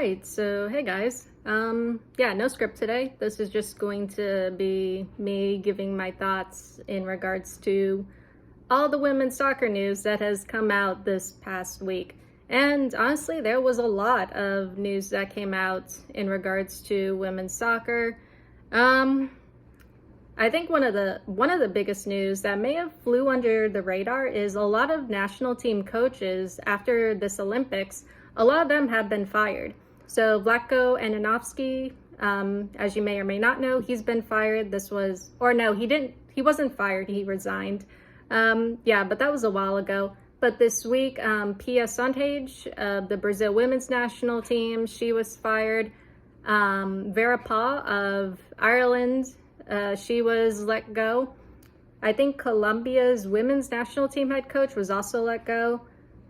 right, so hey guys. Yeah, no script today. This is just going to be me giving my thoughts in regards to all the women's soccer news that has come out this past week. And honestly, there was a lot of news that came out in regards to women's soccer. I think one of the biggest news that may have flew under the radar is a lot of national team coaches after this Olympics. A lot of them have been fired. So Vlatko Ananovsky, as you may or may not know, he's been fired. He wasn't fired, he resigned. But that was a while ago. But this week, Pia Sundhage of the Brazil women's national team, she was fired. Vera Pauw of Ireland, she was let go. I think Colombia's women's national team head coach was also let go.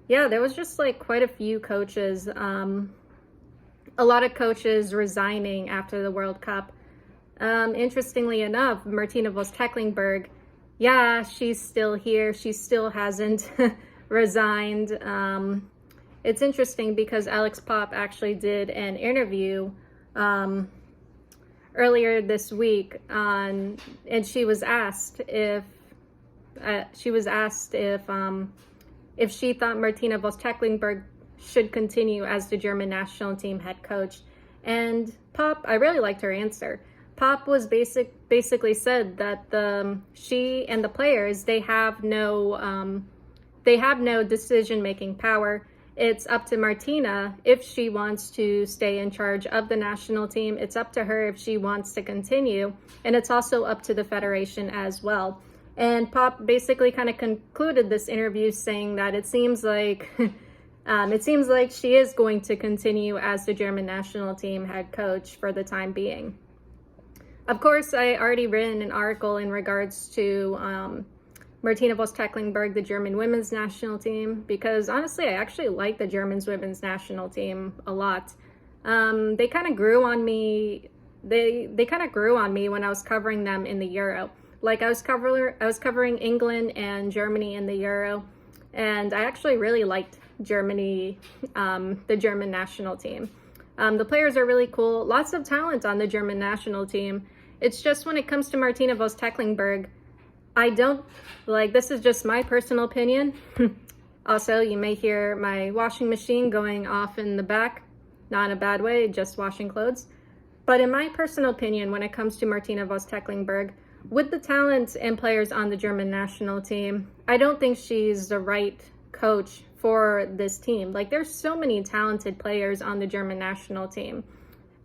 Yeah, there was just like quite a few coaches, a lot of coaches resigning after the World Cup. Interestingly enough, Martina Voss-Tecklenburg, yeah, she's still here. She still hasn't resigned. It's interesting because Alex Popp actually did an interview earlier this week and she was asked if she thought Martina Voss-Tecklenburg should continue as the German national team head coach. And Popp, I really liked her answer. Popp was basically said that she and the players, they have no decision-making power. It's up to Martina if she wants to stay in charge of the national team. It's up to her if she wants to continue, and it's also up to the federation as well. And Popp basically kind of concluded this interview saying that it seems like she is going to continue as the German national team head coach for the time being. Of course, I already written an article in regards to Martina Voss-Tecklenburg, the German women's national team, because honestly, I actually like the German women's national team a lot. They kind of grew on me. They kind of grew on me when I was covering them in the Euro. Like I was covering England and Germany in the Euro, and I actually really liked Germany, the German national team. The players are really cool. Lots of talent on the German national team. It's just when it comes to Martina Voss-Tecklenburg, I don't like. This is just my personal opinion. Also, you may hear my washing machine going off in the back, not in a bad way, just washing clothes. But in my personal opinion, when it comes to Martina Voss-Tecklenburg, with the talent and players on the German national team, I don't think she's the right coach for this team. Like, there's so many talented players on the German national team.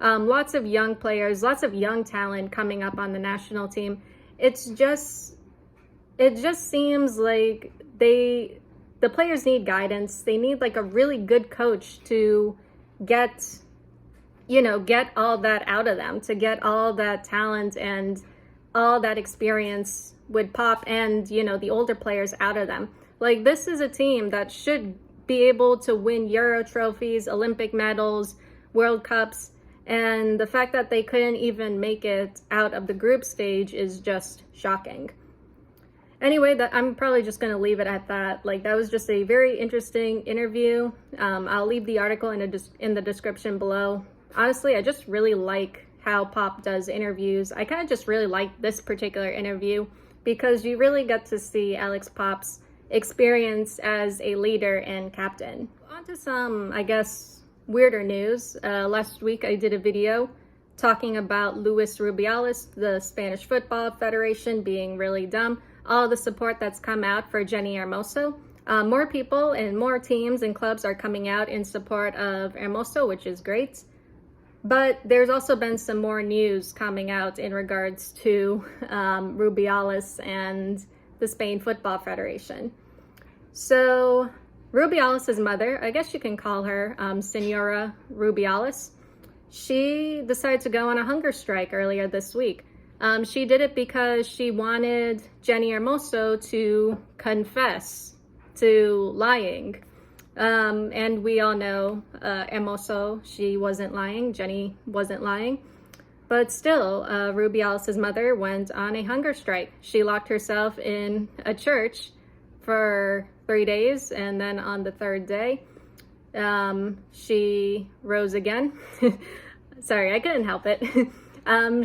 Lots of young players, lots of young talent coming up on the national team. It just seems like the players need guidance. They need like a really good coach to get all that out of them, to get all that talent and all that experience with Popp and, the older players out of them. Like, this is a team that should be able to win Euro trophies, Olympic medals, World Cups, and the fact that they couldn't even make it out of the group stage is just shocking. Anyway, I'm probably just going to leave it at that. Like, that was just a very interesting interview. I'll leave the article in the description below. Honestly, I just really like how Popp does interviews. I kind of just really like this particular interview because you really get to see Alex Popp's experience as a leader and captain. On to some, I guess, weirder news. Last week I did a video talking about Luis Rubiales, the Spanish Football Federation, being really dumb. All the support that's come out for Jenni Hermoso. More people and more teams and clubs are coming out in support of Hermoso, which is great. But there's also been some more news coming out in regards to Rubiales and the Spain Football Federation. So Rubiales' mother, I guess you can call her Senora Rubiales, she decided to go on a hunger strike earlier this week. She did it because she wanted Jenni Hermoso to confess to lying. And we all know Hermoso, she wasn't lying, Jenni wasn't lying. But still, Rubiales' mother went on a hunger strike. She locked herself in a church for 3 days, and then on the third day, She rose again. Sorry, I couldn't help it.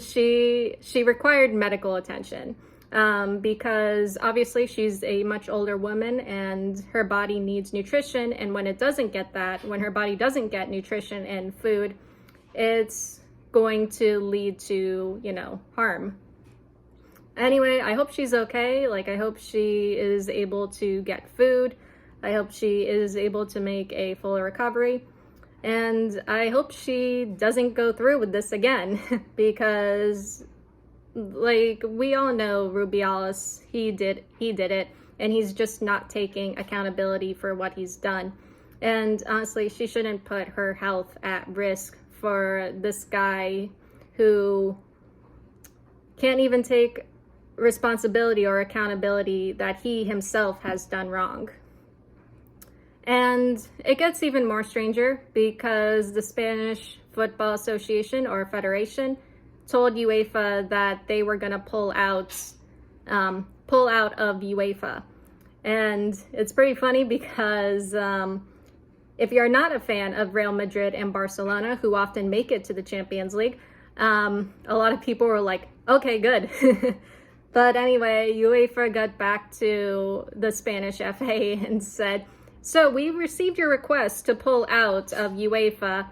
She required medical attention because obviously she's a much older woman and her body needs nutrition. And when it doesn't get that, when her body doesn't get nutrition and food, it's going to lead to, harm. Anyway, I hope she's okay. Like, I hope she is able to get food. I hope she is able to make a full recovery. And I hope she doesn't go through with this again because, like, we all know Rubiales, he did it, and he's just not taking accountability for what he's done. And honestly, she shouldn't put her health at risk for this guy who can't even take responsibility or accountability that he himself has done wrong. And it gets even more stranger because the Spanish Football Association or Federation told UEFA that they were going to pull out of UEFA. And it's pretty funny because if you're not a fan of Real Madrid and Barcelona, who often make it to the Champions League, a lot of people were like, okay, good. But anyway, UEFA got back to the Spanish FA and said, so we received your request to pull out of UEFA.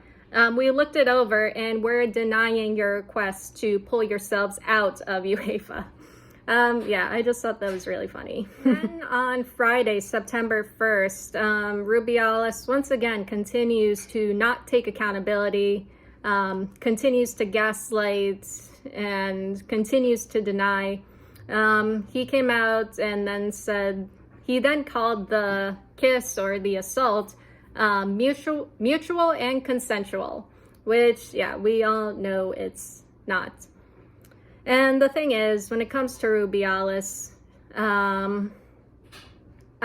We looked it over and we're denying your request to pull yourselves out of UEFA. Yeah, I just thought that was really funny. Then on Friday, September 1st, Rubiales once again continues to not take accountability, continues to gaslight, and continues to deny. He came out and then said, he then called the kiss or the assault mutual and consensual, which, yeah, we all know it's not. And the thing is, when it comes to Rubiales, I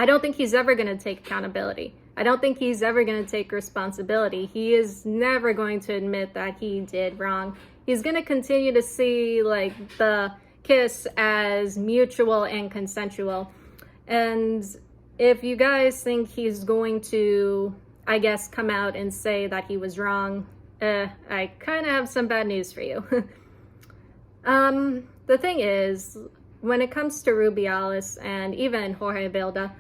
don't think he's ever going to take accountability. I don't think he's ever going to take responsibility. He is never going to admit that he did wrong. He's going to continue to see like the kiss as mutual and consensual. And if you guys think he's going to, I guess, come out and say that he was wrong, I kind of have some bad news for you. The thing is, when it comes to Rubiales and even Jorge Vilda,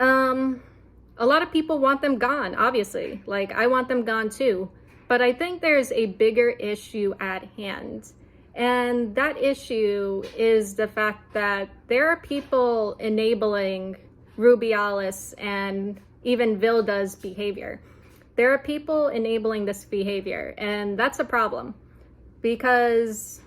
a lot of people want them gone, obviously. Like, I want them gone too. But I think there's a bigger issue at hand. And that issue is the fact that there are people enabling Rubiales and even Vilda's behavior. There are people enabling this behavior, and that's a problem. Because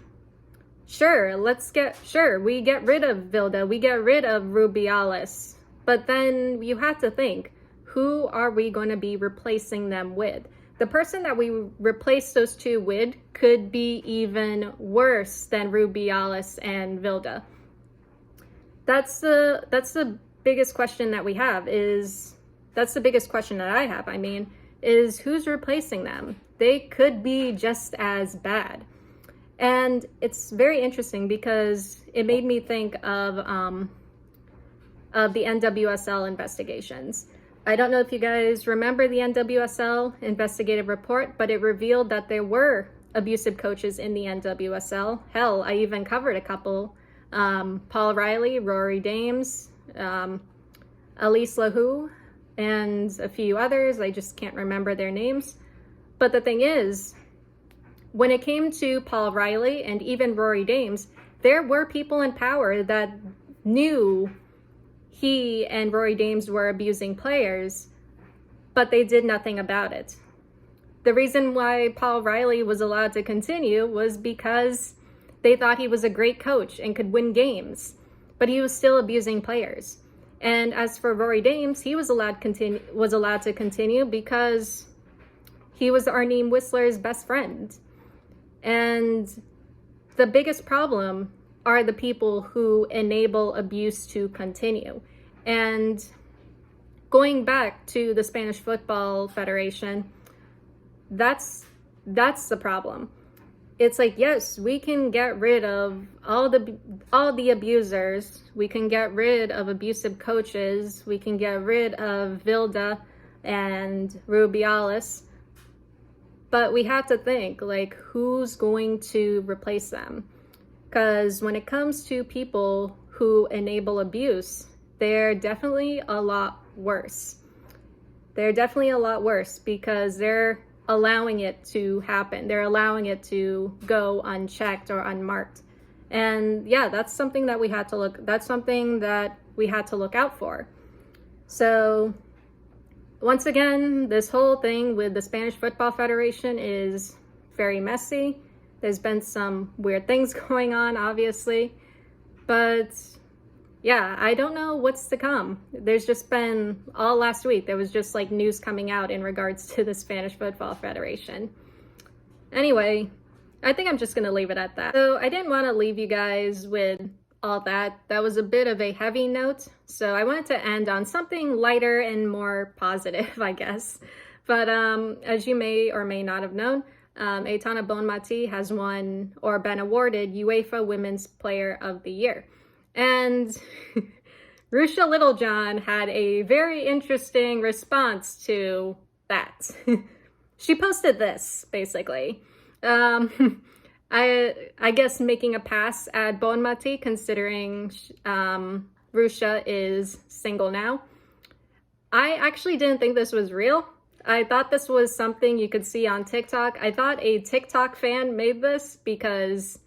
we get rid of Vilda, we get rid of Rubiales, but then you have to think, who are we going to be replacing them with? The person that we replace those two with could be even worse than Rubiales and Vilda. That's the biggest question that we have that's the biggest question that I have, is who's replacing them? They could be just as bad. And it's very interesting because it made me think of the NWSL investigations. I don't know if you guys remember the NWSL investigative report, but it revealed that there were abusive coaches in the NWSL. Hell, I even covered a couple. Paul Riley, Rory Dames, Elise Lahu, and a few others. I just can't remember their names. But the thing is, when it came to Paul Riley and even Rory Dames, there were people in power that knew he and Rory Dames were abusing players, but they did nothing about it. The reason why Paul Riley was allowed to continue was because they thought he was a great coach and could win games, but he was still abusing players. And as for Rory Dames, he was allowed to continue because he was Arneem Whistler's best friend. And the biggest problem are the people who enable abuse to continue. And going back to the Spanish Football Federation, that's the problem. It's like, yes, we can get rid of all the abusers. We can get rid of abusive coaches. We can get rid of Vilda. and Rubiales. But we have to think, like, who's going to replace them? Because when it comes to people who enable abuse, they're definitely a lot worse. They're definitely a lot worse because they're allowing it to happen. They're allowing it to go unchecked or unmarked. And yeah, that's something that we had to look out for. So once again, this whole thing with the Spanish Football Federation is very messy. There's been some weird things going on, obviously. But yeah, I don't know what's to come. There's just been, all last week, there was just like news coming out in regards to the Spanish Football Federation. Anyway, I think I'm just going to leave it at that. So I didn't want to leave you guys with all that. That was a bit of a heavy note. So I wanted to end on something lighter and more positive, I guess. But as you may or may not have known, Aitana Bonmati has won or been awarded UEFA Women's Player of the Year. And Ruesha Littlejohn had a very interesting response to that. She posted this, basically. I guess making a pass at Bonmati, considering Ruesha is single now. I actually didn't think this was real. I thought this was something you could see on TikTok. I thought a TikTok fan made this because,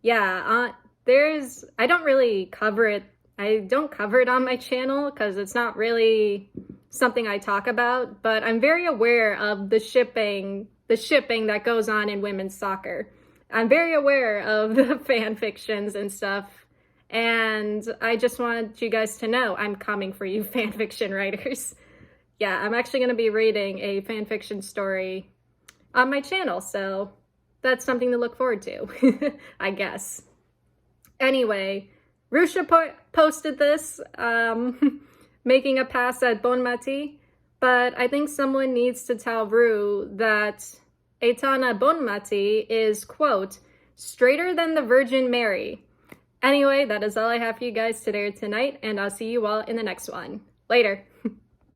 yeah, I don't really cover it. I don't cover it on my channel because it's not really something I talk about, but I'm very aware of the shipping that goes on in women's soccer. I'm very aware of the fan fictions and stuff, and I just want you guys to know I'm coming for you fan fiction writers. Yeah, I'm actually going to be reading a fan fiction story on my channel, so that's something to look forward to, I guess. Anyway, Ruesha posted this, making a pass at Bonmati, but I think someone needs to tell Ru that Aitana Bonmati is, quote, straighter than the Virgin Mary. Anyway, that is all I have for you guys today or tonight, and I'll see you all in the next one. Later.